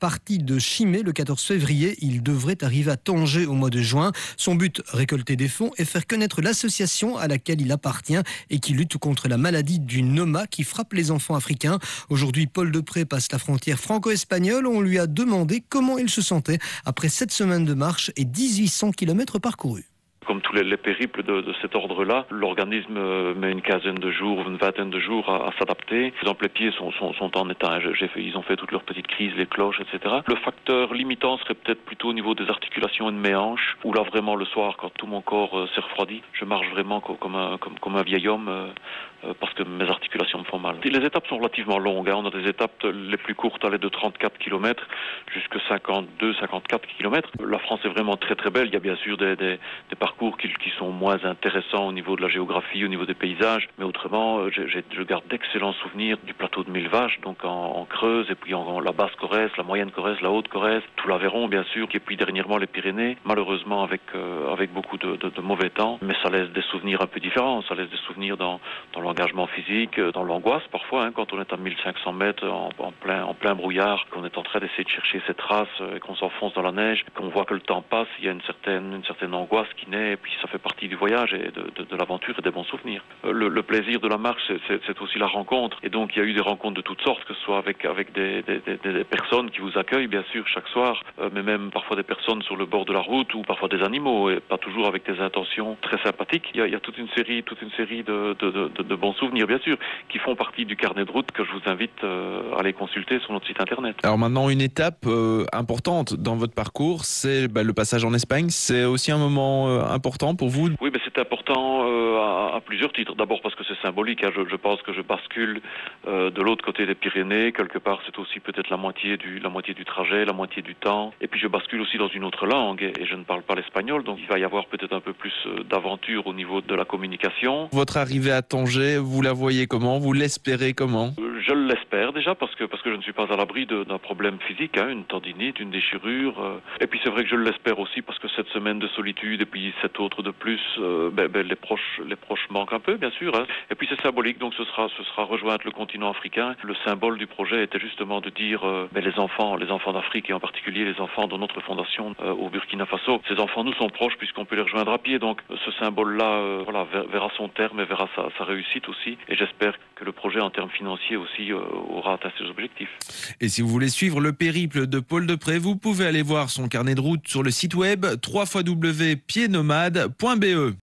Parti de Chimay le 14 février, il devrait arriver à Tanger au mois de juin. Son but, récolter des fonds et faire connaître l'association à laquelle il appartient et qui lutte contre la maladie du Noma qui frappe les enfants africains. Aujourd'hui, Paul Depré passe la frontière franco-espagnole. On lui a demandé comment il se sentait après 7 semaines de marche et 1800 km parcourus. Comme tous les périples de cet ordre-là, l'organisme met une quinzaine de jours, une vingtaine de jours à s'adapter. Par exemple, les pieds sont en état. Ils ont fait toutes leurs petites crises, les cloches, etc. Le facteur limitant serait peut-être plutôt au niveau des articulations et de mes hanches, où là vraiment le soir, quand tout mon corps s'est refroidi, je marche vraiment comme un vieil homme parce que mes articulations me font mal. Les étapes sont relativement longues. On a des étapes les plus courtes, aller de 34 km jusqu'à 52-54 km. La France est vraiment très très belle. Il y a bien sûr des parcours qui sont moins intéressants au niveau de la géographie, au niveau des paysages, mais autrement, je garde d'excellents souvenirs du plateau de Millevaches, donc en Creuse, et puis la basse Corrèze, la moyenne Corrèze, la haute Corrèze, tout l'Aveyron bien sûr, et puis dernièrement les Pyrénées, malheureusement avec beaucoup de mauvais temps, mais ça laisse des souvenirs un peu différents, ça laisse des souvenirs dans l'engagement physique, dans l'angoisse parfois, quand on est à 1500 mètres en plein brouillard, qu'on est en train d'essayer de chercher ses traces, et qu'on s'enfonce dans la neige, qu'on voit que le temps passe, il y a une certaine angoisse qui naît, et puis ça fait partie du voyage et de l'aventure et des bons souvenirs. Le plaisir de la marche, c'est aussi la rencontre. Et donc il y a eu des rencontres de toutes sortes, que ce soit avec des personnes qui vous accueillent bien sûr chaque soir, mais même parfois des personnes sur le bord de la route ou parfois des animaux, et pas toujours avec des intentions très sympathiques. Il y a toute une série de bons souvenirs bien sûr, qui font partie du carnet de route que je vous invite à aller consulter sur notre site internet. Alors maintenant, une étape importante dans votre parcours, c'est le passage en Espagne. C'est aussi un moment important pour vous? Oui, mais c'est important à plusieurs titres. D'abord parce que c'est symbolique. Je pense que je bascule de l'autre côté des Pyrénées. Quelque part, c'est aussi peut-être la moitié du trajet, la moitié du temps. Et puis je bascule aussi dans une autre langue et je ne parle pas l'espagnol. Donc il va y avoir peut-être un peu plus d'aventure au niveau de la communication. Votre arrivée à Tanger, vous la voyez comment? Vous l'espérez comment? Je l'espère déjà parce que je ne suis pas à l'abri d'un problème physique, une tendinite, une déchirure. Et puis c'est vrai que je l'espère aussi parce que cette semaine de solitude et puis cette autre de plus, les proches manquent un peu bien sûr. Et puis c'est symbolique, donc ce sera rejoindre le continent africain. Le symbole du projet était justement de dire les enfants d'Afrique et en particulier les enfants de notre fondation au Burkina Faso. Ces enfants nous sont proches puisqu'on peut les rejoindre à pied. Donc ce symbole-là, verra son terme et verra sa réussite aussi. Et j'espère que le projet en termes financiers aussi aura atteint ses objectifs. Et si vous voulez suivre le périple de Paul Depré, vous pouvez aller voir son carnet de route sur le site web www.piednomade.be.